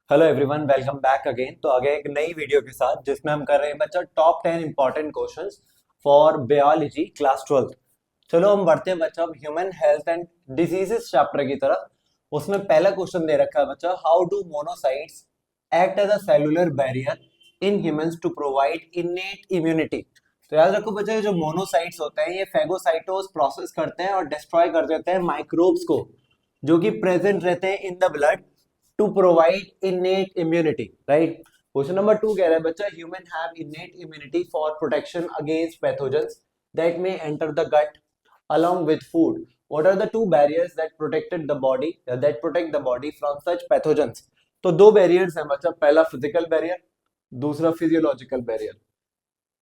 Hello everyone, welcome back again. तो आगे एक नई वीडियो के साथ जिसमें हम कर रहे हैं बच्चा top 10 important questions for biology class 12। चलो हम बढ़ते हैं बच्चा अब human health and diseases chapter की तरफ। उसमें पहला क्वेश्चन दे रखा है बच्चा, how do monocytes act as a cellular barrier in humans to provide innate immunity. तो याद रखो बच्चा, ये जो मोनोसाइट्स होते हैं ये फेगोसाइटोस प्रोसेस करते हैं और डिस्ट्रॉय कर देते हैं माइक्रोब्स को जो कि प्रेजेंट रहते हैं in the blood to provide innate immunity. Right. Question number 2 कह रहा है बच्चा, human have innate immunity for protection against pathogens that may enter the gut along with food. What are the two barriers that protect the body from such pathogens? तो दो barriers हैं बच्चा, पहला physical barrier, दूसरा physiological barrier.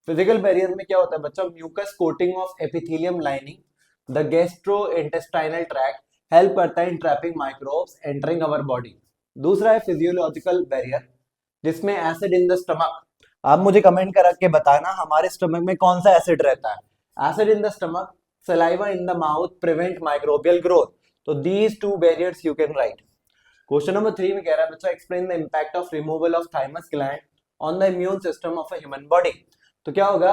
Physical barrier में क्या होता है बच्चा, mucus coating of epithelium lining the gastrointestinal tract help करता है in trapping microbes entering our body. दूसरा है फिजियोलॉजिकल बैरियर जिसमें एसिड इन द स्टमक। आप मुझे कमेंट करा के बताना हमारे स्टमक में कौन सा एसिड रहता है। Acid in the stomach, saliva in the mouth prevent microbial growth. तो these two barriers you can write. Question number 3 में कह रहा है बच्चा, explain the impact of removal of thymus gland on the immune system of a human body. तो क्या होगा,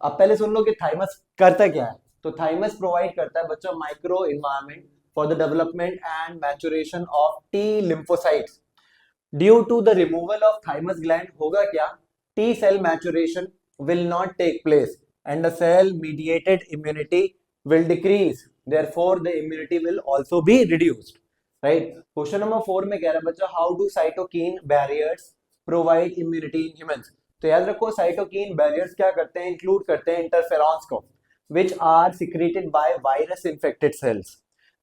अब पहले सुन लो कि थाइमस करता क्या है। तो थाइमस प्रोवाइड करता है बच्चा micro environment for the development and maturation of T lymphocytes. Due to the removal of thymus gland होगा क्या, T cell maturation will not take place and the cell mediated immunity will decrease, therefore the immunity will also be reduced. Right. Question number 4 में कह रहा है बच्चा, how do cytokine barriers provide immunity in humans. तो याद रखो cytokinin barriers क्या करते हैं, इंक्लूड करते हैं इंटरफेरॉन्स को which are secreted by virus infected cells.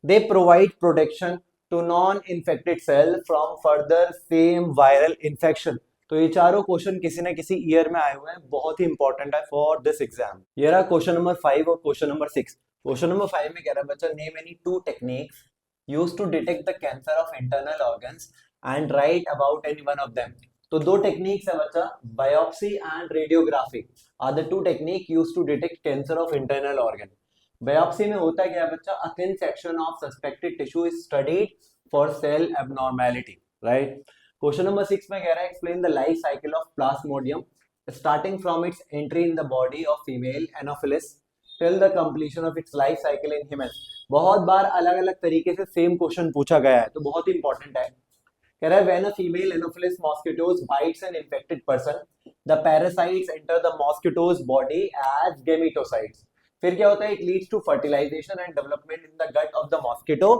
They provide protection to non-infected cell from further same viral infection. तो ये चारों क्वेश्चन किसी न किसी ईयर में आए हुए हैं, बहुत ही इंपॉर्टेंट है फॉर दिस एग्जाम। ये रहा क्वेश्चन नंबर 5 और क्वेश्चन नंबर 6। क्वेश्चन नंबर 5 में कह रहा है बच्चा, name any two techniques used to detect the cancer of internal organs and write about any one of them. तो दो टेक्निक्स है बच्चा, biopsy and radiography are the two technique used to detect cancer of internal organ. Biopsy में होता क्या है बच्चा, a thin section of suspected tissue is studied for cell abnormality. Right. Question number 6 में कह रहा है, explain the life cycle of Plasmodium starting from its entry in the body of female Anopheles till the completion of its life cycle in human. बहुत बार अलग अलग तरीके से same question पूछा गया है तो बहुत ही इंपॉर्टेंट है। कह रहा है, when a female Anopheles mosquitoes bites an infected person the parasites enter the mosquitoes body as gametocytes. फिर क्या होता है, it leads to fertilisation and development in the gut of the mosquito.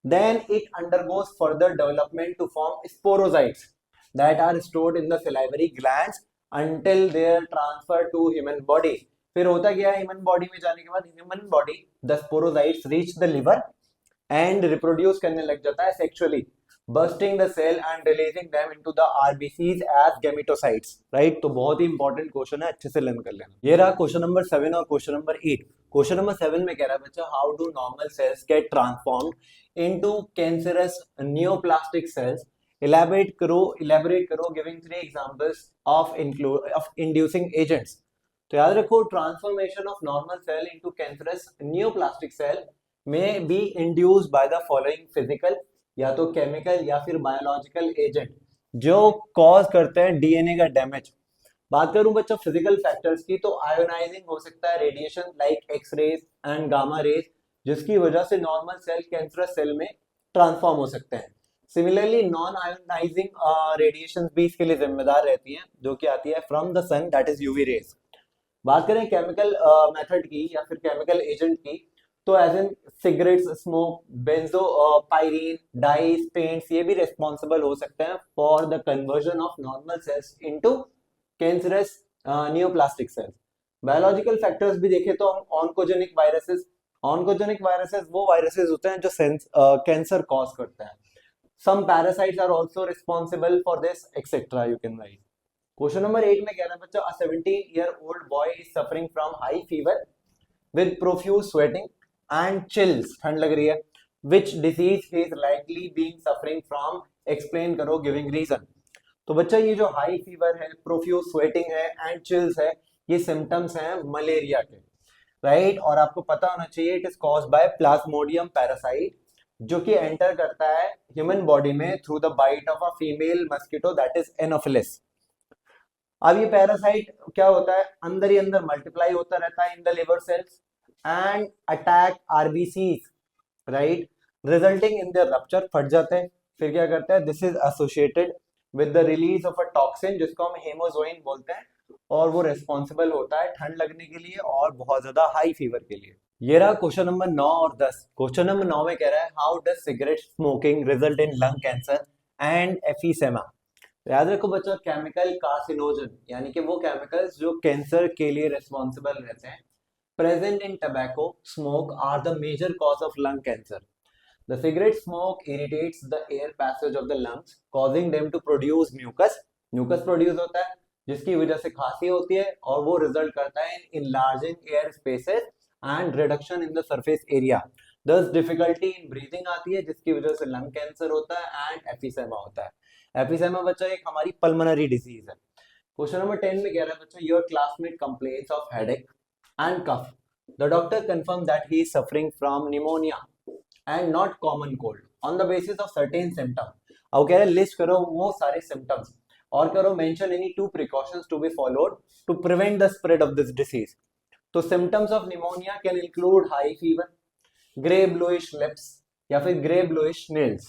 Then it undergoes further development to form sporocytes that are stored in the salivary glands until their transfer to human body. फिर होता क्या है, human body में जाने के बाद human body the sporozoites reach the liver and reproduce करने लग जाता है sexually, bursting the cell and releasing them into the RBCs as gametocytes. Right. तो बहुत ही इंपॉर्टेंट क्वेश्चन है, अच्छे से लर्न कर लेना। ये रहा क्वेश्चन नंबर 7 और क्वेश्चन नंबर 8। क्वेश्चन नंबर 7 में कह रहा है बच्चा, how do normal cells get transformed into cancerous neoplastic cells. elaborate करो giving 3 examples of inducing agents. तो याद रखो, transformation of normal cell into cancerous neoplastic cell में be induced by the following physical या तो केमिकल या फिर biological agent जो कॉज करते हैं डीएनए का डैमेज। बात करूं बच्चा फिजिकल फैक्टर्स की, तो आयोनाइजिंग हो सकता है radiation like X rays and gamma rays, जिसकी वजह से नॉर्मल सेल कैंसरस सेल में ट्रांसफॉर्म हो सकते हैं। सिमिलरली नॉन आयोनाइजिंग रेडिएशन भी इसके लिए जिम्मेदार रहती हैं, जो कि आती है from the sun, that is UV rays. बात करें केमिकल मेथड की या फिर केमिकल एजेंट की, तो as in cigarettes, smoke, benzopyrene, dyes, paints, ये भी रिस्पॉन्सिबल हो सकते हैं for the conversion of normal cells into cancerous neoplastic cells. Biological factors भी देखें तो ऑन्कोजेनिक वायरसेस वो वायरसेस होते हैं जो कैंसर कॉज करते हैं। Some parasites are also responsible for this etcetera, you can write. Question number 8 में कह रहा है बच्चा, a 17-year-old boy is suffering from high fever with profuse sweating and chills, ठंड लग रही है, which disease he is likely being suffering from, explain करो giving reason। तो बच्चा ये जो हाई फीवर है, प्रोफ्यूज स्वेटिंग है एंड चिल्स है, ये सिम्टम्स हैं मलेरिया के। राइट। और आपको पता होना चाहिए it is caused by Plasmodium parasite जो कि एंटर करता है ह्यूमन बॉडी में through the bite of a female mosquito that is Anopheles. अब ये पैरासाइट क्या होता है, अंदर ही अंदर मल्टीप्लाई होता रहता है in the liver cells and attack RBCs, right, resulting in the rupture, फट जाते हैं। फिर क्या करता है, this is associated with the release of a toxin जिसको हम हेमोजोइन बोलते हैं, और वो रिस्पॉन्सिबल होता है ठंड लगने के लिए और बहुत ज्यादा हाई फीवर के लिए। ये रहा क्वेश्चन नंबर 9 और 10। क्वेश्चन नंबर 9 में कह रहा है how does cigarette smoking result in lung cancer and emphysema. याद रखो बच्चों, केमिकल कार्सिनोजन यानी कि वो केमिकल्स जो कैंसर के लिए रिस्पॉन्सिबल रहते हैं, present in tobacco smoke are the major cause of lung cancer. The cigarette smoke irritates the air passage of the lungs causing them to produce mucus. Mucus produce होता है जिसकी वजह से खांसी होती है, और वो रिजल्ट करता है in enlarging air spaces and reduction in the surface area. दस डिफिकल्टी इन ब्रीदिंग आती है जिसकी वजह से लंग कैंसर होता है एंड एफिसेमा होता है। एफिसेमा बच्चा एक हमारी पल्मोनरी डिजीज है। क्वेश्चन नंबर 10 में कह रहा है बच्चा your classmate complains of headache and cough, the doctor confirm that he is suffering from pneumonia and not common cold on the basis of certain symptom. अब कह रहे लिस्ट करो वो सारे सिम्टम्स और करो mention any 2 precautions to be followed to prevent the spread of this disease. तो symptoms of pneumonia can include high fever, grey bluish lips या फिर ग्रे ब्लूइश नेल्स।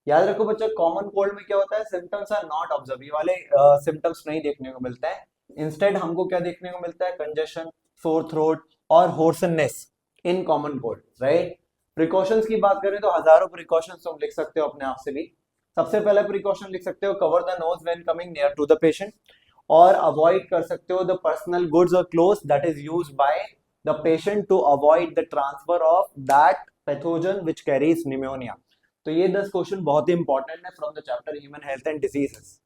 याद रखो बच्चों, कॉमन कोल्ड में क्या होता है, सिम्टम्स आर नॉट ऑब्जर्व, ये वाले सिम्टम्स नहीं देखने को मिलता है। इंस्टेड हमको क्या देखने को मिलता है, कंजेशन, सोर थ्रोट और hoarseness in common cold, right. Precautions की बात करें तो हजारों प्रिकॉशंस तुम लिख सकते हो अपने आप से भी। सबसे पहले प्रिकॉशन लिख सकते हो cover the nose when coming near to the patient, और अवॉइड कर सकते हो द पर्सनल गुड्स और clothes that is used by the patient to avoid the transfer of that pathogen which carries pneumonia. तो ये 10 क्वेश्चन बहुत ही important है from the chapter human health and diseases.